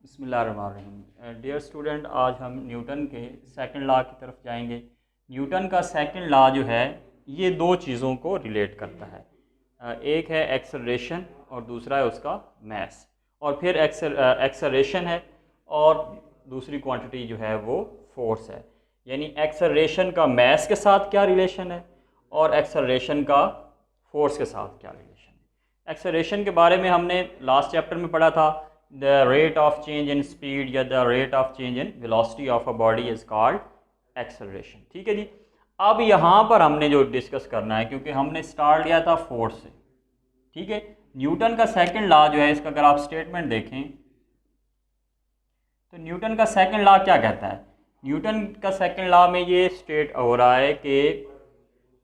बिस्मिल्लाहिर्रहमानिर्रहीम। Dear student, आज हम न्यूटन के सेकंड लॉ की तरफ जाएंगे। न्यूटन का सेकंड लॉ जो है ये दो चीज़ों को रिलेट करता है। एक है एक्सेलरेशन और दूसरा है उसका मास। और फिर एक्सेलरेशन है और दूसरी क्वांटिटी जो है वो फोर्स है। यानी एक्सेलरेशन का मास के साथ क्या रिलेशन है और एक्सेलरेशन का फोर्स के साथ क्या रिलेशन है। एक्सेलरेशन के बारे में हमने लास्ट चैप्टर में पढ़ा था। The rate of change in speed या the rate of change in velocity of a body is called acceleration. ठीक है जी। अब यहाँ पर हमने जो डिस्कस करना है, क्योंकि हमने स्टार्ट लिया था फोर्स से, ठीक है। न्यूटन का सेकंड लॉ जो है, इसका अगर आप स्टेटमेंट देखें तो न्यूटन का सेकंड लॉ क्या कहता है। न्यूटन का सेकंड लॉ में ये स्टेट हो रहा है कि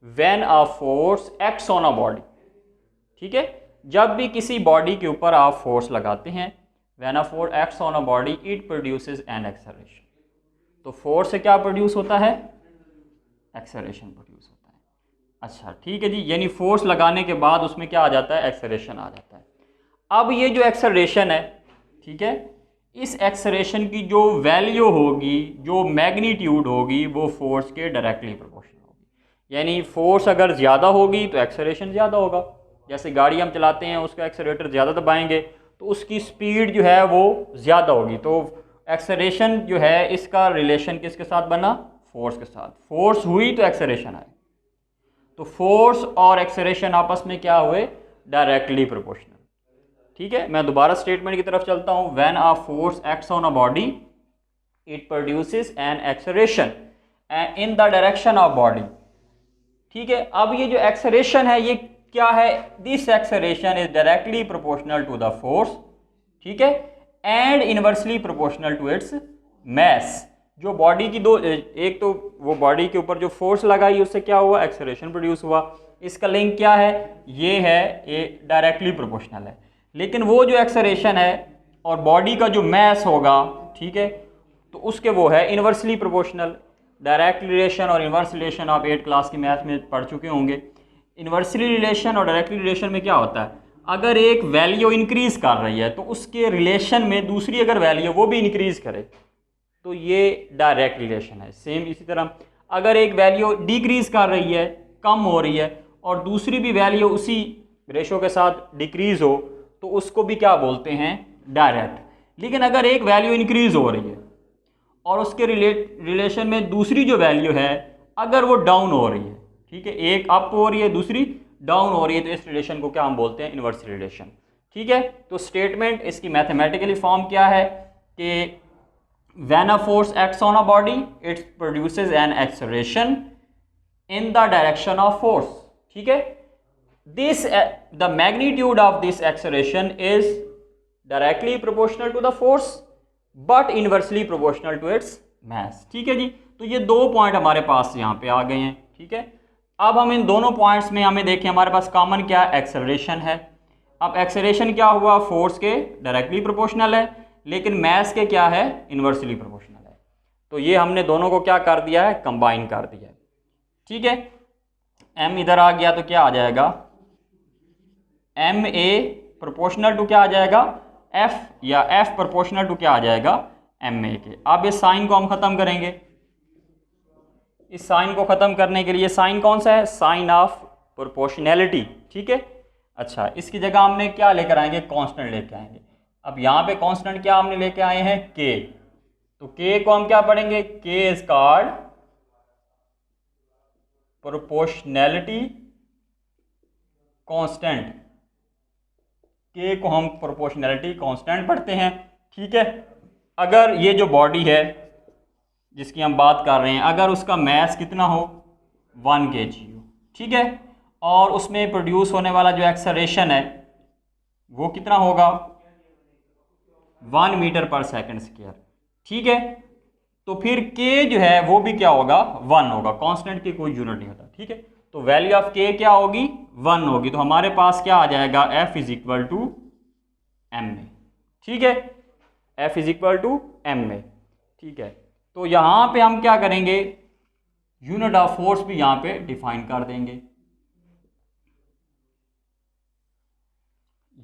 when a force acts on a body, ठीक है, जब भी किसी बॉडी के ऊपर आप फोर्स लगाते हैं, when a force acts on a body it produces an acceleration. तो फोर्स से क्या प्रोड्यूस होता है, एक्सेलरेशन प्रोड्यूस होता है। अच्छा ठीक है जी, यानी फोर्स लगाने के बाद उसमें क्या आ जाता है, एक्सेलरेशन आ जाता है। अब ये जो एक्सेलरेशन है, ठीक है, इस एक्सेलरेशन की जो वैल्यू होगी, जो मैग्नीट्यूड होगी, वो फोर्स के डायरेक्टली प्रोपोर्शनल होगी। यानी फोर्स अगर ज़्यादा होगी तो एक्सेलरेशन ज़्यादा होगा। जैसे गाड़ी हम चलाते हैं, उसका एक्सेलरेटर ज़्यादा दबाएंगे तो उसकी स्पीड जो है वो ज़्यादा होगी। तो एक्सेलरेशन जो है इसका रिलेशन किसके साथ बना, फोर्स के साथ। फोर्स हुई तो एक्सेलरेशन आए। तो फोर्स और एक्सेलरेशन आपस में क्या हुए, डायरेक्टली प्रोपोर्शनल। ठीक है, मैं दोबारा स्टेटमेंट की तरफ चलता हूं। When a force acts on a body it produces an acceleration in the direction of body. ठीक है, अब ये जो एक्सेलरेशन है ये क्या है, this acceleration is directly proportional to the force, ठीक है, and inversely proportional to its mass. जो बॉडी की दो, एक तो वो बॉडी के ऊपर जो फोर्स लगाई उससे क्या हुआ, एक्सेलरेशन प्रोड्यूस हुआ। इसका लिंक क्या है, ये है, ये डायरेक्टली प्रोपोर्शनल है। लेकिन वो जो एक्सेलरेशन है और बॉडी का जो मास होगा, ठीक है, तो उसके वो है इनवर्सली प्रोपोर्शनल। डायरेक्ट रिलेशन और इनवर्स रिलेशन आप 8 क्लास की मैथ में पढ़ चुके होंगे। इनवर्सली रिलेशन और डायरेक्टली रिलेशन में क्या होता है, अगर एक वैल्यू इंक्रीज कर रही है तो उसके रिलेशन में दूसरी अगर वैल्यू वो भी इंक्रीज करे तो ये डायरेक्ट रिलेशन है। सेम इसी तरह अगर एक वैल्यू डिक्रीज कर रही है, कम हो रही है, और दूसरी भी वैल्यू उसी रेशो के साथ डिक्रीज हो तो उसको भी क्या बोलते हैं, डायरेक्ट। लेकिन अगर एक वैल्यू इंक्रीज हो रही है और उसके रिलेशन में दूसरी जो वैल्यू है अगर वो डाउन हो रही है, ठीक है, एक अप हो रही है दूसरी डाउन हो रही है, तो इस रिलेशन को क्या हम बोलते हैं, इनवर्स रिलेशन। ठीक है, तो स्टेटमेंट इसकी मैथमेटिकली फॉर्म क्या है कि when a force acts on a body it produces an acceleration in the direction of force. ठीक है, this the magnitude of this acceleration is directly proportional to the force but inversely proportional to its mass. ठीक है जी, तो ये दो point हमारे पास यहाँ पे आ गए हैं। ठीक है, अब हम इन दोनों पॉइंट्स में हमें देखें, हमारे पास कॉमन क्या, एक्सेलरेशन है। अब एक्सेलरेशन क्या हुआ, फोर्स के डायरेक्टली प्रोपोर्शनल है, लेकिन मास के क्या है, इनवर्सली प्रोपोर्शनल है। तो ये हमने दोनों को क्या कर दिया है, कंबाइन कर दिया है। ठीक है, एम इधर आ गया तो क्या आ जाएगा, एम ए प्रोपोर्शनल टू क्या आ जाएगा, एफ, या एफ प्रोपोर्शनल टू क्या आ जाएगा, एम ए के। अब इस साइन को हम खत्म करेंगे। इस साइन को खत्म करने के लिए साइन कौन सा है, साइन ऑफ प्रोपोर्शनैलिटी। ठीक है, अच्छा इसकी जगह हमने क्या लेकर आएंगे, कांस्टेंट लेके आएंगे। अब यहाँ पे कांस्टेंट क्या हमने लेके आए हैं, के। तो के को हम क्या पढ़ेंगे, के इज कॉल्ड प्रोपोर्शनैलिटी कांस्टेंट। के को हम प्रोपोर्शनैलिटी कांस्टेंट पढ़ते हैं। ठीक है, अगर ये जो बॉडी है जिसकी हम बात कर रहे हैं, अगर उसका मास कितना हो, 1 kg हो, ठीक है, और उसमें प्रोड्यूस होने वाला जो एक्सेलरेशन है वो कितना होगा, 1 मीटर पर सेकंड स्क्वायर। ठीक है, तो फिर के जो है वो भी क्या होगा, 1 होगा। कांस्टेंट की कोई यूनिट नहीं होता। ठीक है, तो वैल्यू ऑफ के क्या होगी, 1 होगी। तो हमारे पास क्या आ जाएगा, F is equal to M A. ठीक है, F is equal to M A. ठीक है, तो यहां पे हम क्या करेंगे, यूनिट ऑफ फोर्स भी यहां पे डिफाइन कर देंगे।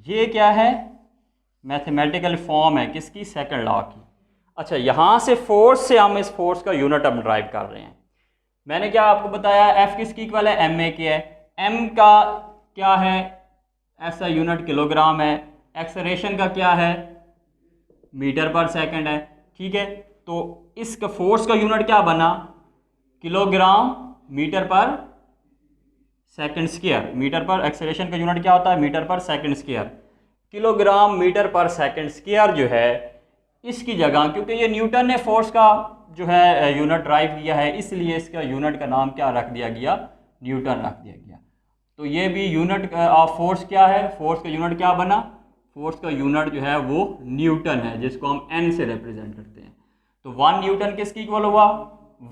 ये क्या है, मैथमेटिकल फॉर्म है किसकी, सेकंड लॉ की। अच्छा, यहाँ से फोर्स से हम इस फोर्स का यूनिट अब ड्राइव कर रहे हैं। मैंने क्या आपको बताया, एफ किसकी इक्वल है, एम ए के है। एम का क्या है, ऐसा यूनिट किलोग्राम है। एक्सेलरेशन का क्या है, मीटर पर सेकंड है। ठीक है, तो इसका फोर्स का यूनिट क्या बना, किलोग्राम मीटर पर सेकंड स्क्वायर। मीटर पर एक्सेलरेशन का यूनिट क्या होता है, मीटर पर सेकंड स्क्वायर। किलोग्राम मीटर पर सेकंड स्क्वायर जो है, इसकी जगह क्योंकि ये न्यूटन ने फोर्स का जो है यूनिट ड्राइव किया है, इसलिए इसका यूनिट का नाम क्या रख दिया गया, न्यूटन रख दिया गया। तो ये भी यूनिट ऑफ फोर्स क्या है, फोर्स का यूनिट क्या बना, फोर्स का यूनिट जो है वो न्यूटन है, जिसको हम एन से रिप्रेजेंट करते हैं। तो 1 न्यूटन किसकी इक्वल हुआ,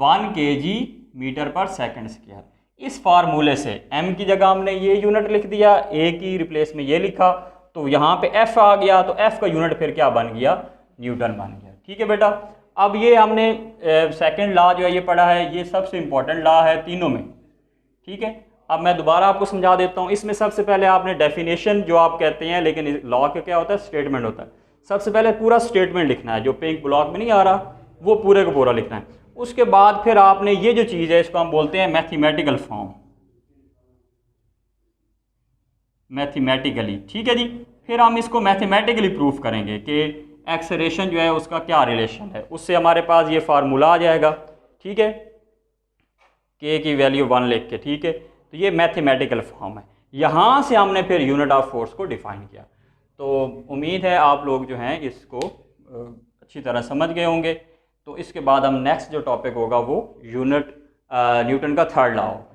1 kg मीटर पर सेकंड स्क्वायर। इस फार्मूले से m की जगह हमने ये यूनिट लिख दिया, a की रिप्लेस में ये लिखा, तो यहाँ पे f आ गया, तो f का यूनिट फिर क्या बन गया, न्यूटन बन गया। ठीक है बेटा, अब ये हमने सेकंड लॉ जो है ये पढ़ा है, ये सबसे इंपॉर्टेंट लॉ है तीनों में। ठीक है, अब मैं दोबारा आपको समझा देता हूँ। इसमें सबसे पहले आपने डेफिनेशन जो आप कहते हैं, लेकिन लॉ का क्या होता है, स्टेटमेंट होता है। सबसे पहले पूरा स्टेटमेंट लिखना है, जो पिंक ब्लॉक में नहीं आ रहा वो पूरे को पूरा लिखना है। उसके बाद फिर आपने ये जो चीज़ है इसको हम बोलते हैं मैथमेटिकल फॉर्म, मैथमेटिकली। ठीक है जी, फिर हम इसको मैथमेटिकली प्रूफ करेंगे कि एक्सेलरेशन जो है उसका क्या रिलेशन है, उससे हमारे पास ये फार्मूला आ जाएगा। ठीक है, के की वैल्यू 1 लिख के। ठीक है, तो ये मैथमेटिकल फॉर्म है। यहाँ से हमने फिर यूनिट ऑफ फोर्स को डिफाइन किया। तो उम्मीद है आप लोग जो हैं इसको अच्छी तरह समझ गए होंगे। तो इसके बाद हम नेक्स्ट जो टॉपिक होगा वो न्यूटन का थर्ड लॉ होगा।